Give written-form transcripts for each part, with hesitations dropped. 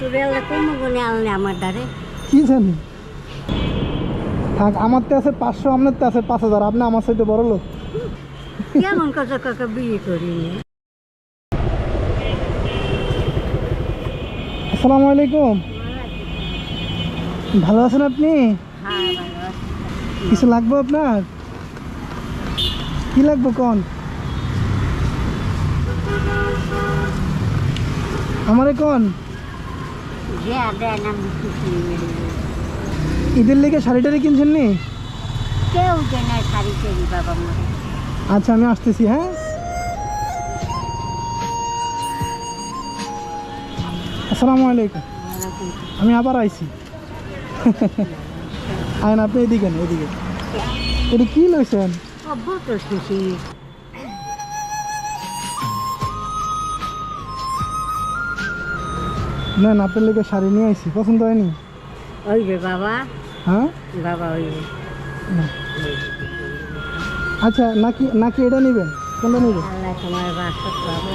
তোরে আল্লাহ কোন গুণে আনলে আমার দ্বারে কি জানি থাক আমার তো আছে 500 আপনার তো আছে 5000 আপনি আমার সাথে বড় লোক কেমন কত কাকা বিয়ে করিনি আসসালামু আলাইকুম ভালো আছেন আপনি হ্যাঁ ভালো আছি। কিছু লাগবে আপনার কি লাগবে কোন আমারে কোন যে দেন আমি খুশি ঈদের লেগে শাড়িটারি কিনছেন নি কেউ যে না শাড়ি চেরি বাবা মরে আচ্ছা আমি আসতেছি হ্যাঁ আসসালামু আলাইকুম আমি আবার আইছি আইন আপনি এদিকে না এদিকে এটা কি লইছেন অভ্যত খুশি না না আপনার লেগে শাড়ি নিয়ে আইছি পছন্দ হয়নি ওই রে বাবা হ্যাঁ বাবা ওই রে না। আচ্ছা নাকি নাকি এটা নেবেন কোনটা নেবেন আল্লাহ তোমার বাসত বাবা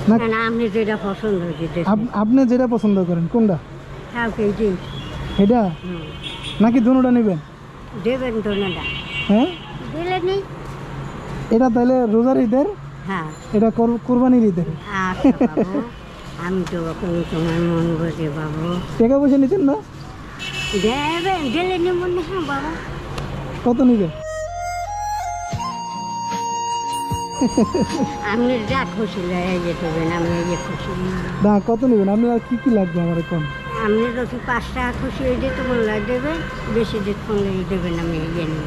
না না আপনি যেটা পছন্দ হয়েছে আপনি যেটা পছন্দ করেন কোনটা কাউকে দিন এটা নাকি দুটোটা নেবেন দেবেন তো না হ্যাঁ দিলে নেই এটা তাহলে রোজার ঈদের হ্যাঁ এটা কোরবানির ঈদের আচ্ছা বাবু আমি তো এখন তোমার মন বোঝে বাবু টাকা পয়সা নিতেন না দেবেন দিলে নেব না হ্যাঁ বাবা কত নিবে আপনি যা খুশি লাগে দেবেন আমি এই যে খুশি না কত নেবেন আপনি আর কি কি লাগবে আমার কোন আপনি যদি 5 টাকা খুশি হয়ে যেতে বললে দেবেন বেশি দেখুন দেবেন আমি এই যে নিই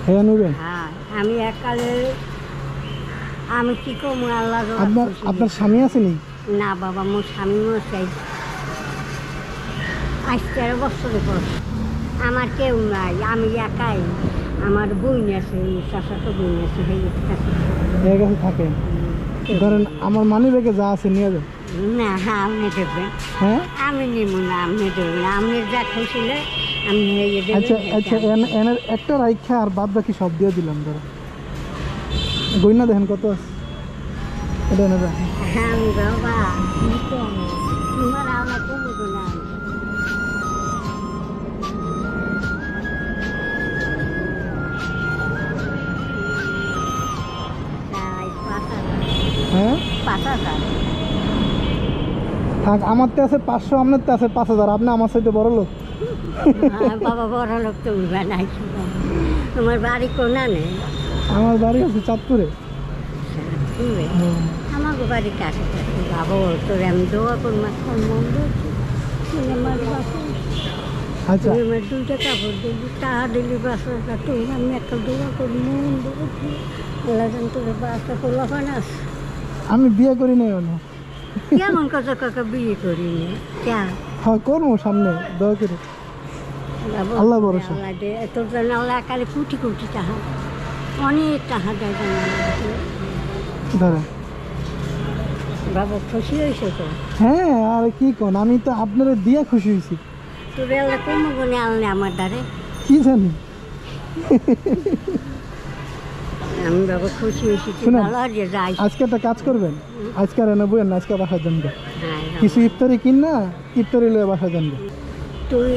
হ্যাঁ নেবেন হ্যাঁ আমি এককালে আমি কি করবো আল্লাহ আপনার আপনার স্বামী আসেনি না বাবা মোর স্বামী মোর চাই আজ 13 বছরের পর আমার কেউ নাই আমি একাই আমার বোন আছে চাচাতো বোন আছে সেই কাছে এর কাছে থাকেন ধরেন আমার মানি ব্যাগে যা আছে নিয়ে যান না হ্যাঁ আপনি দেবেন হ্যাঁ আমি নিব না আপনি দেবেন আপনি যা খুশিলে আমি এই দেবেন আচ্ছা আচ্ছা এনের একটা রাইখা আর বাদ বাকি সব দিয়ে দিলাম ধরো গইনা দেখেন কত আছে এটা এনে রাখেন হ্যাঁ আমি বাবা তোমার আমার কোনো না হ্যাঁ 5000 থাক আমার তো আছে 500 আপনার তো আছে 5000 আপনি আমার সাথে বড় লোক বাবা বড় লোক তুমি বানাইছো তোমার বাড়ি কোনা নেই আমার বাড়ি আছে চাঁদপুরে আমার বাড়ি কাছে বাবা তোর আমি দোয়া করবো মন্দ আমার বাসা আচ্ছা তুই আমার 2টা কাপড় দিলি টাকা দিলি বাসা তুই আমি একটা দোয়া করি মন দেখি আল্লাহ যেন তোর বাসা করলো ফানাস আমি বিয়ে করি নাই অনেক কেমন কত কাকা বিয়ে করিনি কেন হ্যাঁ করবো সামনে দয়া করে আল্লাহ ভরসা। আল্লাহ দে তোর জন্য আল্লাহ একালে কোটি কোটি টাকা অনেক টাকা দেয় যেন ধরেন বাবা খুশি হয়েছে তো হ্যাঁ আর কি কোন আমি তো আপনারা দিয়ে খুশি হয়েছি তোর আল্লাহ কোন গুণে আনলে আমার দ্বারে কি জানি আমি বাবা খুশি হয়েছি তুই শুনুন, ভালো যে যাই আজকে একটা কাজ করবেন আজকে আর এনে বইয়েন না আজকে বাসা যান গে। হ্যাঁ কিছু ইফতারি কিন না ইফতারি লয়ে বাসা যান গে। তুই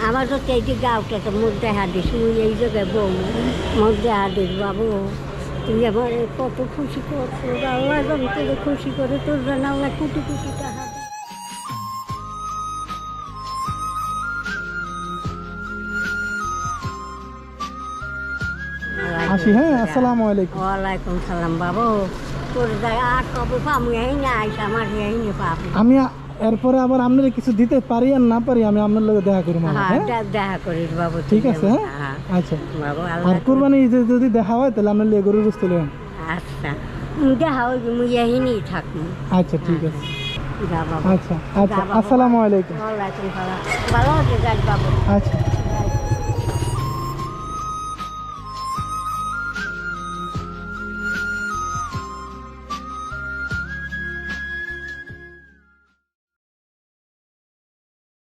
আমার তো এই যে গাওটা তো মধ্যে হাদিস তুই এই জায়গায় বউ মধ্যে হাদিস বাবু তুই আমার কত খুশি করছো আল্লাহ যেন তোকে খুশি করে তোর যেন আল্লাহ কোটি কোটি টাকা দেয়। আসি হ্যাঁ আসসালামু আলাইকুম ওয়ালাইকুম সালাম বাবু তোর যায় আর কবে পামু এই না আইসা আমার এই নে পাবো আমি এরপরে আবার আপনারা কিছু দিতে পারি আর না পারি আমি আপনার লগে দেখা করবো হ্যাঁ হ্যাঁ দেখা করিস বাবু ঠিক আছে হ্যাঁ আচ্ছা বাবু আর আল্লাহ কুরবানি ঈদে যদি দেখা হয় তাহলে আপনার লিয়ে গরুর গোশত লইন আচ্ছা দেখা ওই মুই এই থাকবো আচ্ছা ঠিক আছে যা বাবু আচ্ছা আচ্ছা যা বাবু। আসসালামু আলাইকুম ওয়ালাইকুম সালাম ভালো আছে যাক বাবু আচ্ছা